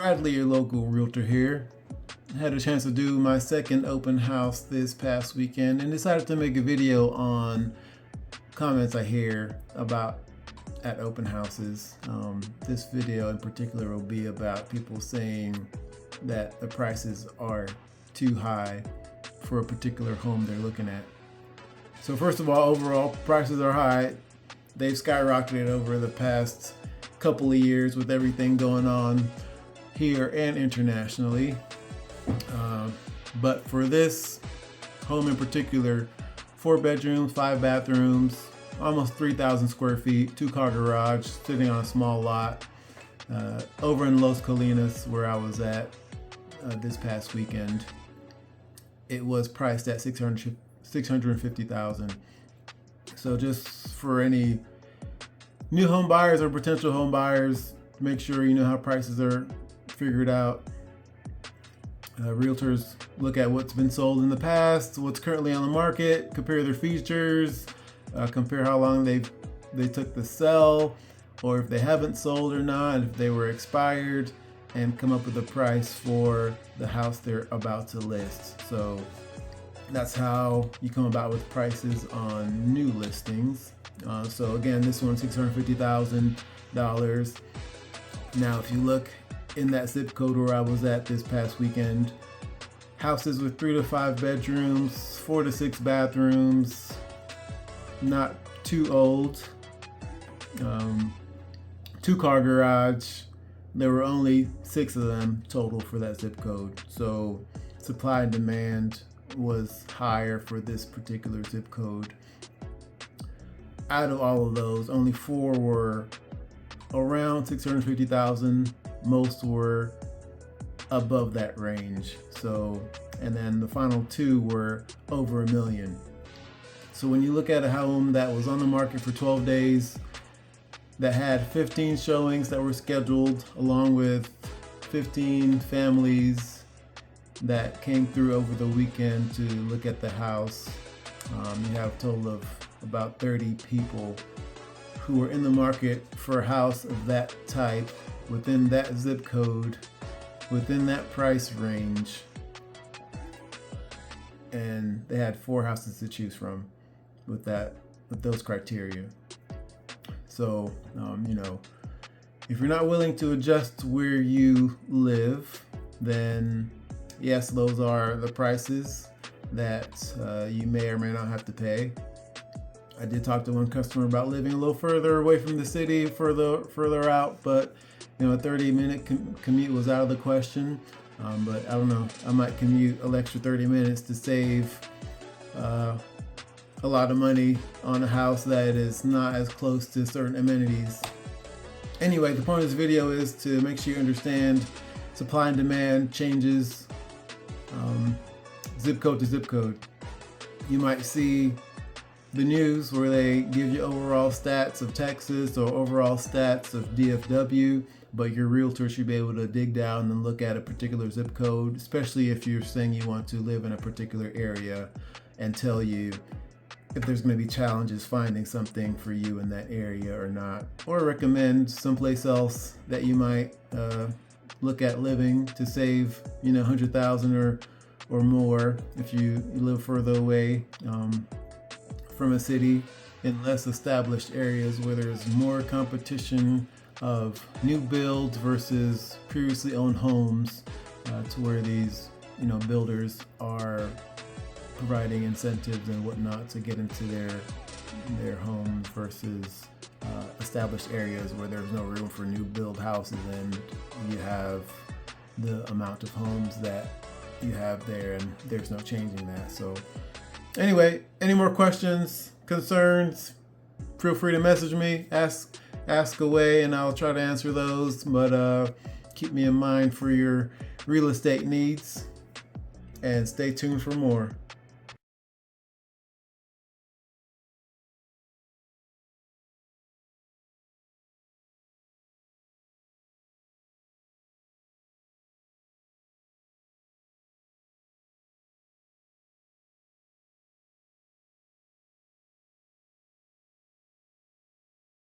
Bradley, your local realtor here. Had a chance to do my second open house this past weekend and decided to make a video on comments I hear about at open houses. This video in particular will be about people saying that the prices are too high for a particular home they're looking at. So first of all, overall prices are high. They've skyrocketed over the past couple of years with everything going on here and internationally. But for this home in particular, 4 bedrooms, 5 bathrooms, almost 3,000 square feet, 2-car garage, sitting on a small lot, over in Los Colinas where I was at this past weekend. It was priced at $650,000. So just for any new home buyers or potential home buyers, make sure you know how prices are figured out. Realtors look at what's been sold in the past, what's currently on the market, compare their features, compare how long they took to sell, or if they haven't sold or not, if they were expired, and come up with a price for the house they're about to list. So that's how you come about with prices on new listings. So again, this one's $650,000. Now, if you look in that zip code where I was at this past weekend, houses with 3 to 5 bedrooms, 4 to 6 bathrooms, not too old, 2-car garage. There were only 6 of them total for that zip code. So supply and demand was higher for this particular zip code. Out of all of those, only 4 were around $650,000. Most were above that range. So, and then the final 2 were over $1 million. So when you look at a home that was on the market for 12 days, that had 15 showings that were scheduled, along with 15 families that came through over the weekend to look at the house, you have a total of about 30 people who were in the market for a house of that type, within that zip code, within that price range, and they had 4 houses to choose from with those criteria. So, if you're not willing to adjust where you live, then yes, those are the prices that you may or may not have to pay. I did talk to one customer about living a little further away from the city, further out, but a 30-minute commute was out of the question. But I don't know, I might commute an extra 30 minutes to save a lot of money on a house that is not as close to certain amenities. Anyway, the point of this video is to make sure you understand supply and demand changes zip code to zip code. You might see the news where they give you overall stats of Texas or overall stats of DFW, but your realtor should be able to dig down and look at a particular zip code, especially if you're saying you want to live in a particular area, and tell you if there's going to be challenges finding something for you in that area or not, or recommend someplace else that you might look at living to save $100,000 or more if you live further away from a city, in less established areas where there's more competition of new builds versus previously owned homes, to where these builders are providing incentives and whatnot to get into their homes versus established areas where there's no room for new build houses, and you have the amount of homes that you have there and there's no changing that. So anyway, any more questions, concerns, feel free to message me, ask away, and I'll try to answer those. But keep me in mind for your real estate needs, and stay tuned for more.